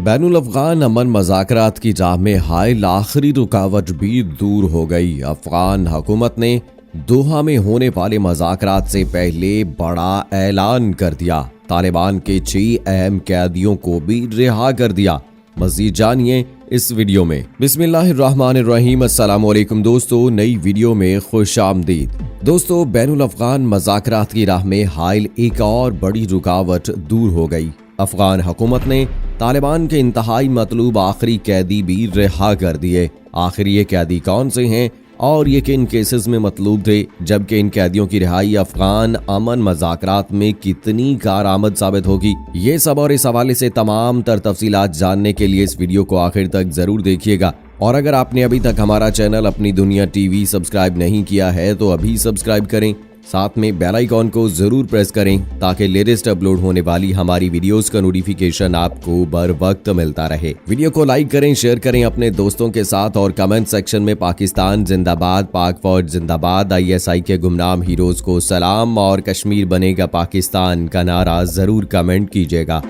बैनुल अफ़गान अमन मज़ाकरात की राह में हायल आखिरी रुकावट भी दूर हो गई। अफ़गान हुकूमत ने दोहा में होने वाले मज़ाकरात से पहले बड़ा ऐलान कर दिया। तालिबान के 6 अहम कैदियों को भी रिहा कर दिया। मज़ीद जानिए इस वीडियो में। बिस्मिल्लाहिर्रहमानिर्रहीम। अस्सलामु अलैकुम दोस्तों, नई वीडियो में खुश आमदीद। दोस्तों, बैनुल अफ़गान मज़ाकरात की राह में हायल एक और बड़ी रुकावट दूर हो गई। अफ़गान हुकूमत ने तालिबान के इंतहाई मतलूब आखिरी कैदी भी रिहा कर दिए। आखिर ये कैदी कौन से हैं और ये किन केसेस में मतलूब थे, जबकि इन कैदियों की रिहाई अफ़गान अमन मज़ाकरात में कितनी कारआमद साबित होगी, ये सब और इस हवाले से तमाम तर तफसीलात जानने के लिए इस वीडियो को आखिर तक जरूर देखिएगा। और अगर आपने अभी तक हमारा चैनल अपनी दुनिया टीवी सब्सक्राइब नहीं किया है तो अभी सब्सक्राइब करें, साथ में बेल आइकॉन को जरूर प्रेस करें ताकि लेटेस्ट अपलोड होने वाली हमारी वीडियोस का नोटिफिकेशन आपको बर वक्त मिलता रहे। वीडियो को लाइक करें, शेयर करें अपने दोस्तों के साथ और कमेंट सेक्शन में पाकिस्तान जिंदाबाद, पाक फौज जिंदाबाद, ISI के गुमनाम हीरोज को सलाम और कश्मीर बनेगा पाकिस्तान का नारा जरूर कमेंट कीजिएगा।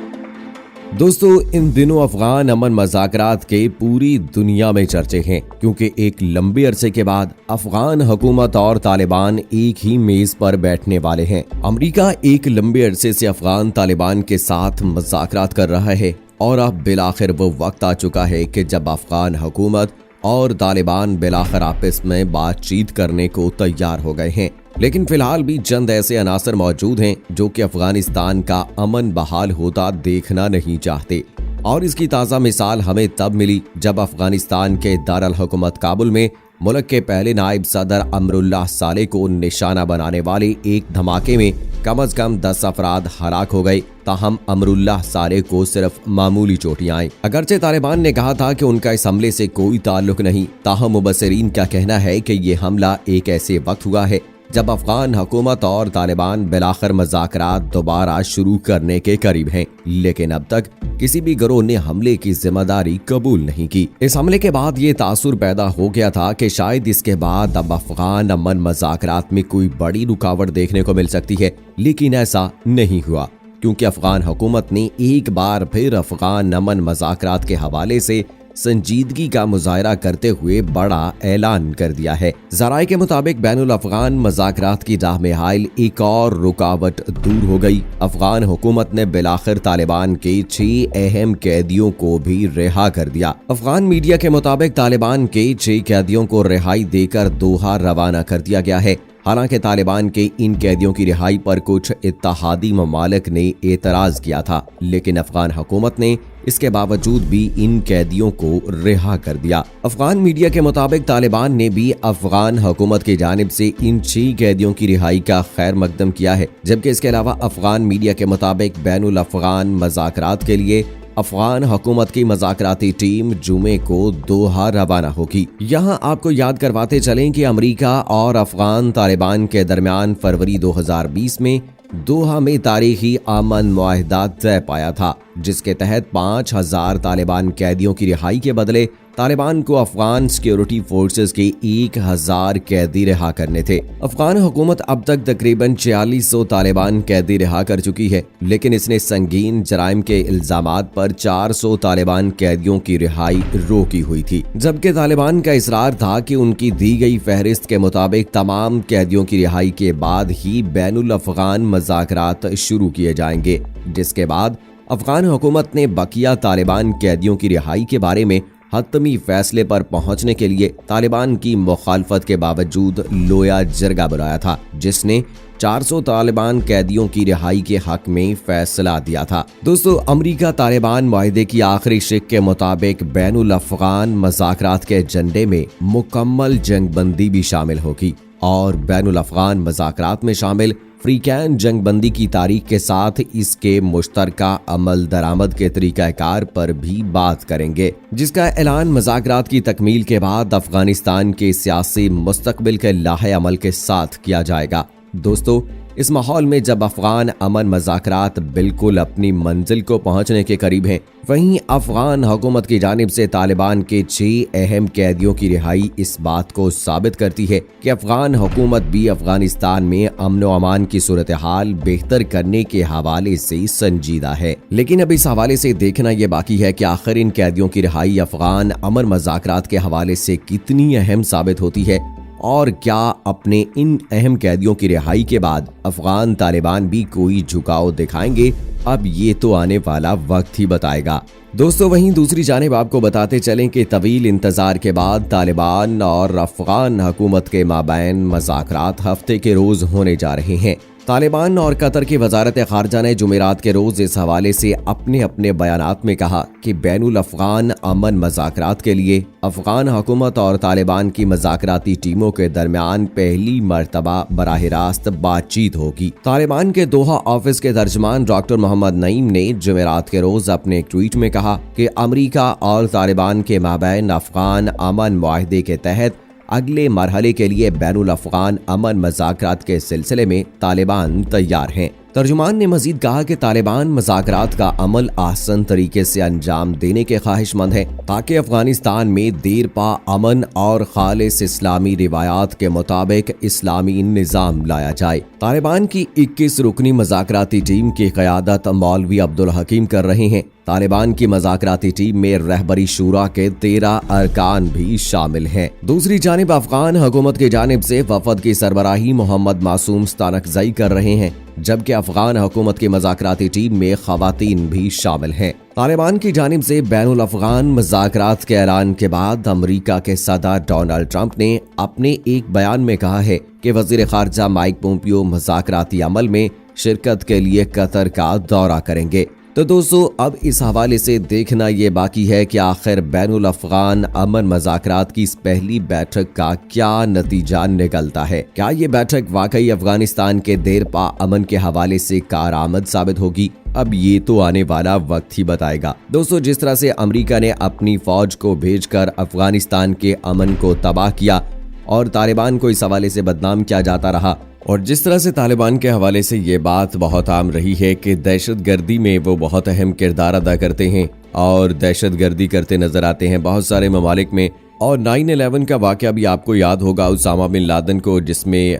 दोस्तों, इन दिनों अफ़गान अमन मज़ाकरात के पूरी दुनिया में चर्चे हैं, क्योंकि एक लंबे अरसे के बाद अफ़गान हुकूमत और तालिबान एक ही मेज पर बैठने वाले हैं। अमेरिका एक लंबे अरसे से अफ़गान तालिबान के साथ मज़ाकरात कर रहा है और अब बिलाखिर वो वक्त आ चुका है कि जब अफ़गान हुकूमत और तालिबान बिलाखिर आपस में बातचीत करने को तैयार हो गए हैं। लेकिन फिलहाल भी चंद ऐसे अनासर मौजूद हैं जो कि अफगानिस्तान का अमन बहाल होता देखना नहीं चाहते। और इसकी ताज़ा मिसाल हमें तब मिली जब अफगानिस्तान के दारुल हुकूमत काबुल में मुल्क के पहले नायब सदर अमरुल्लाह सालेह को निशाना बनाने वाले एक धमाके में कम से कम 10 अफराद हलाक हो गए। ताहम अमरुल्लाह सालेह को सिर्फ मामूली चोटियां आई। अगरचे तालिबान ने कहा था कि उनका इस हमले से कोई ताल्लुक नहीं, ताहम मुबसरीन का कहना है कि ये हमला एक ऐसे वक्त हुआ है जब अफ़गान हुकूमत और तालिबान बिलाखिर मज़ाकरात दोबारा शुरू करने के करीब हैं। लेकिन अब तक किसी भी गिरोह ने हमले की जिम्मेदारी कबूल नहीं की। इस हमले के बाद ये तासुर पैदा हो गया था कि शायद इसके बाद अब अफ़गान अमन मज़ाकरात में कोई बड़ी रुकावट देखने को मिल सकती है, लेकिन ऐसा नहीं हुआ, क्योंकि अफ़गान हुकूमत ने एक बार फिर अफ़गान अमन मज़ाकरात के हवाले से संजीदगी का मुजाहरा करते हुए बड़ा ऐलान कर दिया है। ज़राए के मुताबिक बैनुल अफ़गान मज़ाकरात की राह में हायल एक और रुकावट दूर हो गई। अफ़गान हुकूमत ने बिलाखिर तालिबान के 6 अहम कैदियों को भी रिहा कर दिया। अफ़गान मीडिया के मुताबिक तालिबान के 6 कैदियों को रिहाई देकर दोहा रवाना कर दिया गया है। हालांकि तालिबान के इन कैदियों की रिहाई पर कुछ इत्तेहादी ममालिक ने एतराज किया था, लेकिन अफ़गान हुकूमत ने इसके बावजूद भी इन कैदियों को रिहा कर दिया। अफ़गान मीडिया के मुताबिक तालिबान ने भी अफ़गान हुकूमत की जानिब से इन 6 कैदियों की रिहाई का खैर मकदम किया है, जबकि इसके अलावा अफ़गान मीडिया के मुताबिक बैनुल अफ़गान मज़ाकरात के लिए अफ़गान हुकूमत की मज़ाकराती टीम जुमे को दोहा रवाना होगी। यहाँ आपको याद करवाते चलें कि अमेरिका और अफ़गान तालिबान के दरमियान फरवरी 2020 में दोहा में तारीखी अमन मुआहदा तय पाया था, जिसके तहत 5000 तालिबान कैदियों की रिहाई के बदले तालिबान को अफगान सिक्योरिटी फोर्सेस के 1000 कैदी रिहा करने थे। अफगान हुकूमत अब तक तकरीबन 4600 तालिबान कैदी रिहा कर चुकी है, लेकिन इसने संगीन जराइम के इल्जामात पर 400 तालिबान कैदियों की रिहाई रोकी हुई थी, जबकि तालिबान का इसरार था कि उनकी दी गई फहरिस्त के मुताबिक तमाम कैदियों की रिहाई के बाद ही बैनुल अफ़गान मज़ाकरात शुरू किए जाएंगे, जिसके बाद अफगान हुकूमत ने बकिया तालिबान कैदियों की रिहाई के बारे में हतमी फैसले पर पहुंचने के लिए तालिबान की मुखालफत के बावजूद लोया जरगा बुलाया था, जिसने 400 तालिबान कैदियों की रिहाई के हक में फैसला दिया था। दोस्तों, अमेरिका तालिबान मुआहदे की आखिरी शिक के मुताबिक बैनुल अफ़गान मज़ाकरात के एजेंडे में मुकम्मल जंगबंदी भी शामिल होगी और बैनुल अफ़गान मज़ाकरात में शामिल अफ्रीकन जंगबंदी की तारीख के साथ इसके मुश्तरका अमल दरामद के तरीक़ाकार पर भी बात करेंगे, जिसका ऐलान मज़ाकरात की तकमील के बाद अफगानिस्तान के सियासी मुस्तकबिल के लाहे अमल के साथ किया जाएगा। दोस्तों, इस माहौल में जब अफगान अमन मज़ाकरात बिल्कुल अपनी मंजिल को पहुंचने के करीब हैं, वहीं अफगान हुकूमत की जानिब से तालिबान के 6 अहम कैदियों की रिहाई इस बात को साबित करती है कि अफगान हुकूमत भी अफगानिस्तान में अमन व अमान की सूरत हाल बेहतर करने के हवाले से संजीदा है। लेकिन अब इस हवाले से देखना यह बाकी है कि आखिर इन कैदियों की रिहाई अफगान अमन मज़ाकरात के हवाले से कितनी अहम साबित होती है और क्या अपने इन अहम कैदियों की रिहाई के बाद अफगान तालिबान भी कोई झुकाव दिखाएंगे। अब ये तो आने वाला वक्त ही बताएगा। दोस्तों, वहीं दूसरी जानिब आपको बताते चलें कि तवील इंतजार के बाद तालिबान और अफगान हुकूमत के माबैन मज़ाकरात हफ्ते के रोज होने जा रहे हैं। तालिबान और कतर की वजारत खारजा ने जुमेरात के रोज इस हवाले से अपने अपने बयानात में कहा कि बैनुल अफगान अमन मज़ाकरात के लिए अफगान हुकूमत और तालिबान की मज़ाकराती टीमों के दरमियान पहली मर्तबा बराह रास्त बातचीत होगी। तालिबान के दोहा ऑफिस के तर्जमान डॉक्टर मोहम्मद नईम ने जुमेरात के रोज अपने एक ट्वीट में कहा कि अमरीका और तालिबान के माबैन अफगान अमन मुआहदे के तहत अगले मरहले के लिए बैनुल अफगान अमन मज़ाकरात के सिलसिले में तालिबान तैयार हैं। तर्जुमान ने मजीद कहा कि तालिबान मज़ाकरात का अमल आसान तरीके से अंजाम देने के ख्वाहिशमंद है ताकि अफगानिस्तान में देर पा अमन और खालिस इस्लामी रिवायात के मुताबिक इस्लामी निज़ाम लाया जाए। तालिबान की 21 रुकनी मज़ाकराती टीम की क़यादत मौलवी अब्दुल हकीम कर रहे हैं। तालिबान की मज़ाकराती टीम में रहबरी शूरा के 13 अरकान भी शामिल हैं। दूसरी जानिब अफगान हुकूमत की जानिब से वफद की सरबराही मोहम्मद मासूम स्तानकज़ई कर रहे हैं, जबकि अफगान हुकूमत की मज़ाकराती टीम में ख़वातीन भी शामिल हैं। तालिबान की जानिब से बैनुल अफगान मज़ाकरात के ऐलान के बाद अमरीका के सदर डोनाल्ड ट्रंप ने अपने एक बयान में कहा है कि वज़ीर ख़ारजा माइक पोम्पियो मज़ाकराती अमल में शिरकत के लिए कतर का दौरा करेंगे। तो दोस्तों, अब इस हवाले से देखना ये बाकी है कि आखिर बैनुल अफगान अमन मज़ाकरात की इस पहली बैठक का क्या नतीजा निकलता है। क्या ये बैठक वाकई अफगानिस्तान के देर पा अमन के हवाले से कारआमद साबित होगी। अब ये तो आने वाला वक्त ही बताएगा। दोस्तों, जिस तरह से अमरीका ने अपनी फौज को भेजकर अफगानिस्तान के अमन को तबाह किया और तालिबान को इस हवाले से बदनाम किया जाता रहा, और जिस तरह से तालिबान के हवाले से ये बात बहुत आम रही है कि दहशतगर्दी में वो बहुत अहम किरदार अदा करते हैं और दहशतगर्दी करते नजर आते हैं बहुत सारे ममालिक में। और 9/11 का वाक़या भी आपको याद होगा, उसामा बिन लादेन को जिसमें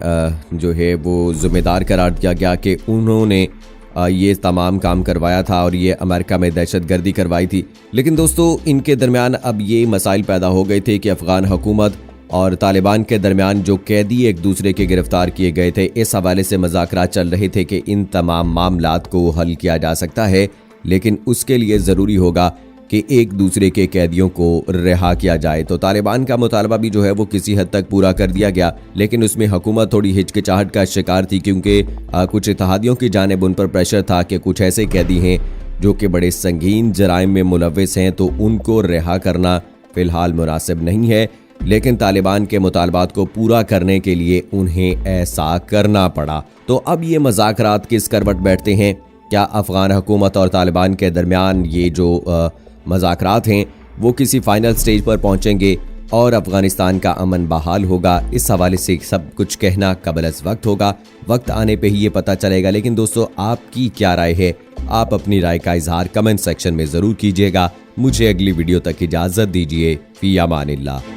जो है वो जिम्मेदार करार दिया गया कि उन्होंने ये तमाम काम करवाया था और ये अमेरिका में दहशतगर्दी करवाई थी। लेकिन दोस्तों, इनके दरमियान अब ये मसाइल पैदा हो गए थे कि अफगान हुकूमत और तालिबान के दरमियान जो कैदी एक दूसरे के गिरफ्तार किए गए थे, इस हवाले से मज़ाकरात चल रहे थे कि इन तमाम मामलात को हल किया जा सकता है, लेकिन उसके लिए ज़रूरी होगा कि एक दूसरे के कैदियों को रिहा किया जाए। तो तालिबान का मुतालबा भी जो है वो किसी हद तक पूरा कर दिया गया, लेकिन उसमें हुकूमत थोड़ी हिचकिचाहट का शिकार थी क्योंकि कुछ इत्तेहादियों की जानिब उन पर प्रेशर था कि कुछ ऐसे कैदी हैं जो कि बड़े संगीन जराइम में मुलव्विस हैं, तो उनको रिहा करना फ़िलहाल मुनासिब नहीं है। लेकिन तालिबान के मुतालबात को पूरा करने के लिए उन्हें ऐसा करना पड़ा। तो अब ये मज़ाकरात किस करवट बैठते हैं? क्या अफगान हुकूमत और तालिबान के दरमियान ये जो मज़ाकरात हैं वो किसी फाइनल स्टेज पर पहुंचेंगे और अफगानिस्तान का अमन बहाल होगा? इस हवाले से सब कुछ कहना कबल वक्त होगा, वक्त आने पे ही ये पता चलेगा। लेकिन दोस्तों, आपकी क्या राय है? आप अपनी राय का इजहार कमेंट सेक्शन में ज़रूर कीजिएगा। मुझे अगली वीडियो तक इजाज़त दीजिए। फ़ी अमानिल्लाह।